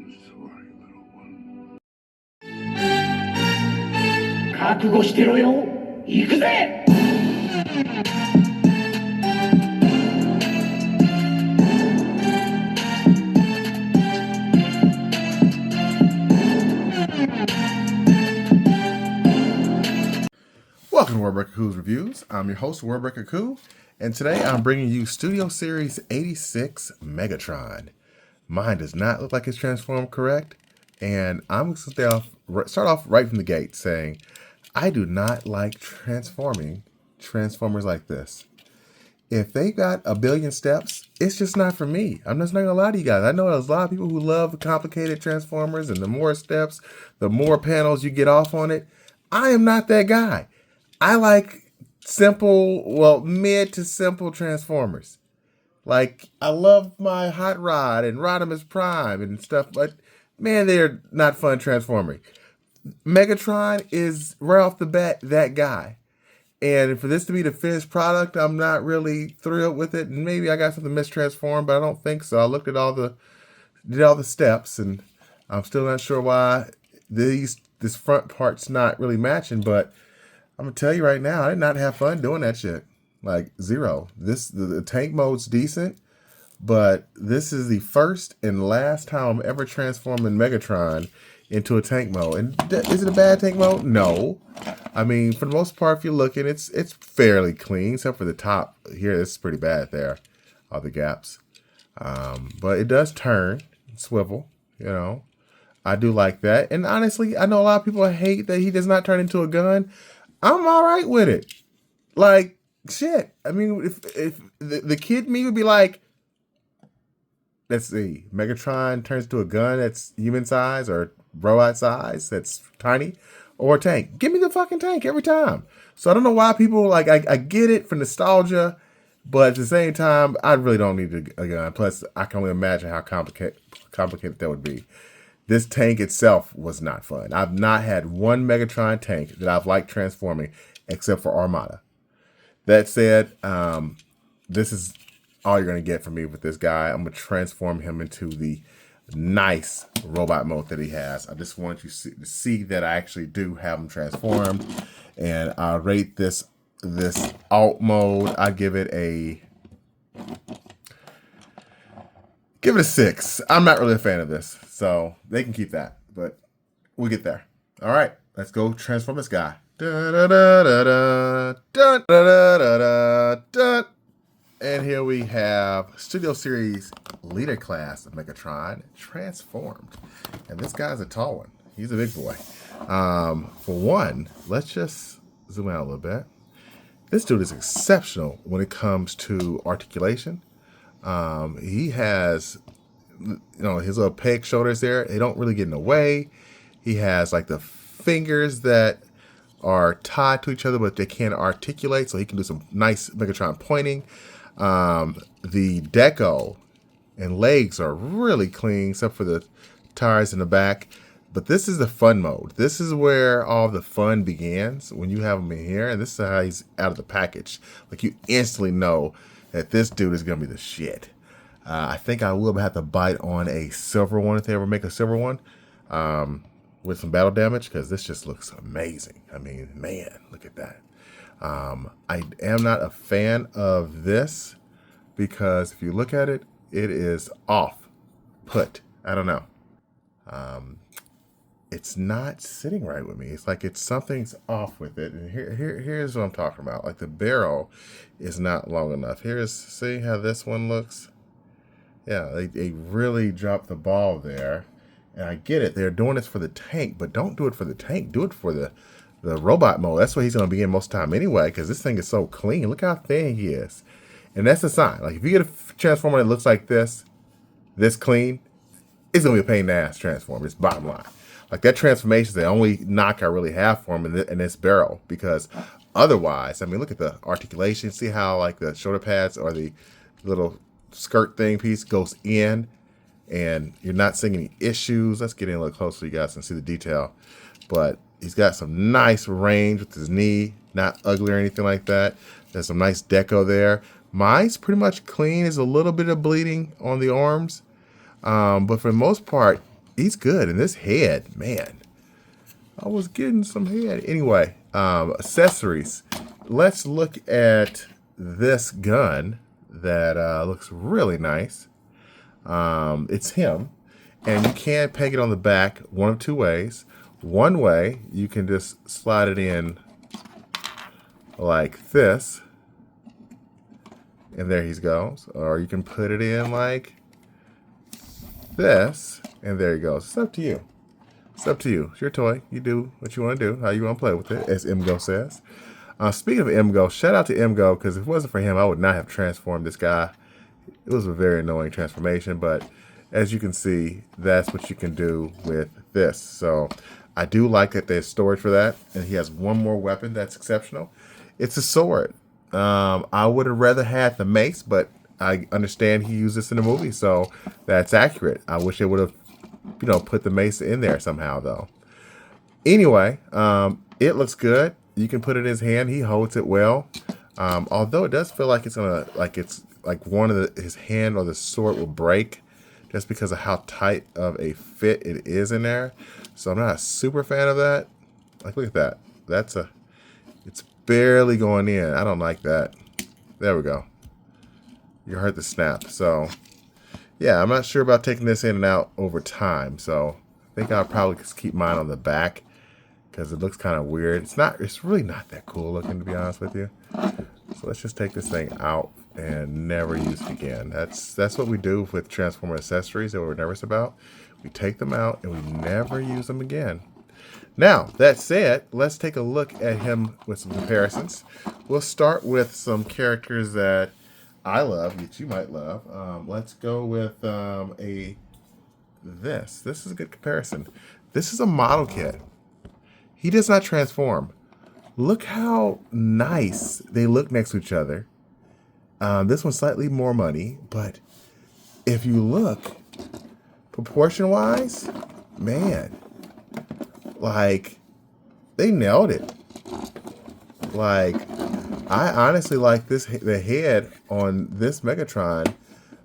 Sorry, little one. 覚悟してろよ。行くぜ。Welcome to Warbreaker Coo's Reviews. I'm your host, Warbreaker Coo, and today I'm bringing you Studio Series 86 Megatron. Mine does not look like it's transformed correct, and I'm going to start off right from the gate saying, I do not like transforming Transformers like this. If they got a billion steps, it's just not for me. I'm just not going to lie to you guys. I know there's a lot of people who love complicated Transformers, and the more steps, the more panels you get off on it. I am not that guy. I like simple, well, mid to simple Transformers. Like, I love my Hot Rod and Rodimus Prime and stuff, but man, they're not fun transforming. Megatron is right off the bat that guy. And for this to be the finished product, I'm not really thrilled with it. And maybe I got something mistransformed, but I don't think so. I looked at did all the steps, and I'm still not sure why this front part's not really matching, but I'm gonna tell you right now, I did not have fun doing that shit. Like, zero. The tank mode's decent, but this is the first and last time I'm ever transforming Megatron into a tank mode. And is it a bad tank mode? No. I mean, for the most part, if you're looking, it's fairly clean, except for the top here. It's pretty bad there, all the gaps. But it does turn, swivel, you know. I do like that. And honestly, I know a lot of people hate that he does not turn into a gun. I'm all right with it. Like, shit. I mean, if the kid me would be like, let's see, Megatron turns to a gun that's human size or robot size that's tiny, or a tank. Give me the fucking tank every time. So I don't know why people, like, I get it for nostalgia, but at the same time, I really don't need a gun. Plus, I can only imagine how complicated that would be. This tank itself was not fun. I've not had one Megatron tank that I've liked transforming except for Armada. That said, this is all you're going to get from me with this guy. I'm going to transform him into the nice robot mode that he has. I just want you to see that I actually do have him transformed. And I rate this alt mode. I give it a 6. I'm not really a fan of this, so they can keep that, but we'll get there. All right, let's go transform this guy. And here we have Studio Series Leader Class of Megatron transformed. And this guy's a tall one. He's a big boy. For one, let's just zoom out a little bit. This dude is exceptional when it comes to articulation. He has, his little peg shoulders there. They don't really get in the way. He has like the fingers that are tied to each other, but they can't articulate. So he can do some nice Megatron pointing. The deco and legs are really clean, except for the tires in the back. But this is the fun mode. This is where all the fun begins when you have him in here. And this is how he's out of the package. Like, you instantly know that this dude is going to be the shit. I think I will have to bite on a silver one if they ever make a silver one with some battle damage, because this just looks amazing. I mean, man, look at that. I am not a fan of this because if you look at it, it is off put. I don't know. It's not sitting right with me. It's like something's off with it. And here's what I'm talking about. Like, the barrel is not long enough. See how this one looks? Yeah, they really dropped the ball there. And I get it. They're doing this for the tank, but don't do it for the tank. Do it for the robot mode. That's what he's going to be in most of the time anyway, because this thing is so clean. Look how thin he is. And that's a sign. Like, if you get a transformer that looks like this clean, it's going to be a pain in the ass transformer. It's bottom line. Like, that transformation is the only knock I really have for him in this barrel, because otherwise, I mean, look at the articulation. See how, like, the shoulder pads or the little skirt thing piece goes in, and you're not seeing any issues. Let's get in a little closer so you guys can see the detail. But he's got some nice range with his knee, not ugly or anything like that. There's some nice deco there. Mine's pretty much clean. There's a little bit of bleeding on the arms. But for the most part, he's good. And this head, man, I was getting some head. Anyway, accessories. Let's look at this gun that looks really nice. It's him. And you can peg it on the back one of two ways. One way, you can just slide it in like this. And there he goes. Or you can put it in like this. And there he goes. It's up to you. It's up to you. It's your toy. You do what you want to do, how you want to play with it, as MGO says. Speaking of MGO, shout out to MGO, because if it wasn't for him, I would not have transformed this guy. It was a very annoying transformation, but as you can see, that's what you can do with this. So I do like that there's storage for that, and he has one more weapon that's exceptional. It's a sword. I would have rather had the mace, but I understand he used this in the movie, so that's accurate. I wish they would have, put the mace in there somehow, though. Anyway, it looks good. You can put it in his hand. He holds it well. Although it does feel like it's one of his hand or the sword will break, just because of how tight of a fit it is in there. So I'm not a super fan of that. Like, look at that. It's barely going in. I don't like that. There we go. You heard the snap. So yeah, I'm not sure about taking this in and out over time. So I think I'll probably just keep mine on the back because it looks kind of weird. It's really not that cool looking, to be honest with you. So let's just take this thing out and never use it again. That's what we do with Transformer accessories that we're nervous about. We take them out and we never use them again. Now, that said, let's take a look at him with some comparisons. We'll start with some characters that I love, that you might love. Let's go with this. This is a good comparison. This is a model kit. He does not transform. Look how nice they look next to each other. This one's slightly more money, but if you look proportion-wise, man, like, they nailed it. Like, I honestly like the head on this Megatron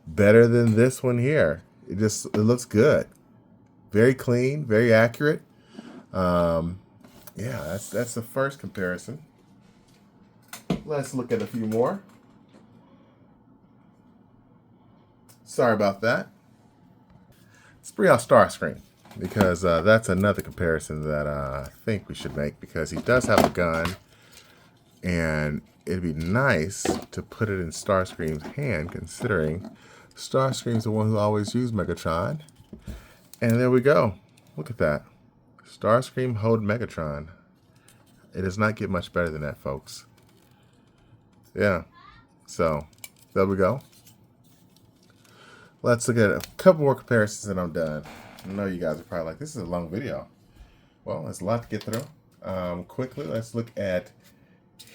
better than this one here. It looks good. Very clean, very accurate. Yeah, that's the first comparison. Let's look at a few more. Sorry about that. Let's bring out Starscream, because that's another comparison that I think we should make, because he does have a gun, and it'd be nice to put it in Starscream's hand, considering Starscream's the one who always used Megatron. And there we go. Look at that. Starscream hold Megatron. It does not get much better than that, folks. Yeah. So, there we go. Let's look at a couple more comparisons and I'm done. I know you guys are probably like, this is a long video. Well, there's a lot to get through. Quickly, let's look at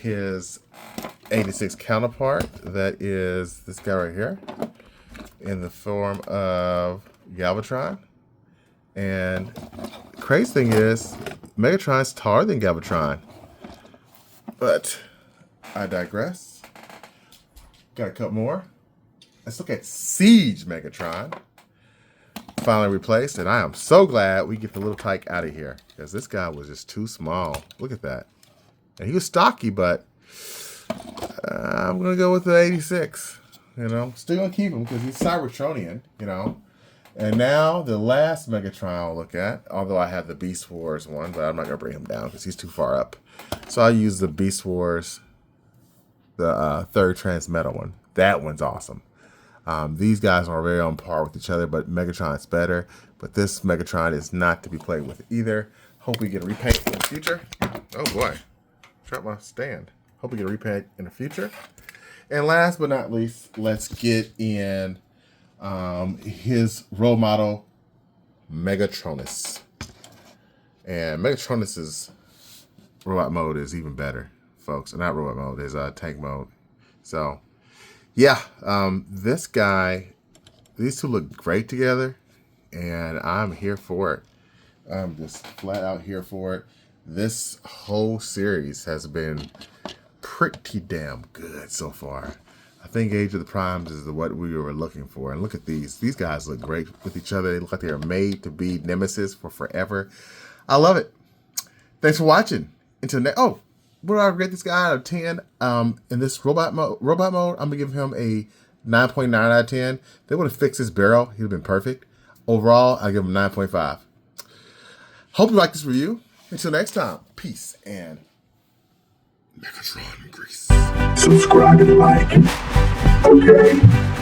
his 86 counterpart. That is this guy right here, in the form of Galvatron. And the crazy thing is, Megatron's taller than Galvatron. But I digress. Got a couple more. Let's look at Siege Megatron. Finally replaced, and I am so glad we get the little tyke out of here, because this guy was just too small. Look at that. And he was stocky, but I'm going to go with the 86. Still going to keep him because he's Cybertronian, And now the last Megatron I'll look at, although I have the Beast Wars one, but I'm not going to bring him down because he's too far up. So I'll use the Beast Wars, the third Transmetal one. That one's awesome. These guys are very on par with each other, but Megatron's better. But this Megatron is not to be played with either. Hope we get a repaint in the future. Oh boy, dropped my stand. Hope we get a repaint in the future. And last but not least, let's get in his role model, Megatronus. And Megatronus's robot mode is even better, folks. Not robot mode, is tank mode. So yeah, this guy, these two look great together, and I'm here for it. I'm just flat out here for it. This whole series has been pretty damn good so far. I think Age of the Primes is what we were looking for. And look at these. These guys look great with each other. They look like they are made to be nemesis for forever. I love it. Thanks for watching. Until next. Oh, what do I rate this guy out of 10? In this robot mode, I'm gonna give him a 9.9 out of 10. They would have fixed his barrel. He'd have been perfect. Overall, I give him 9.5. Hope you like this review. Until next time, peace and Megatron grease. Subscribe and like. Okay.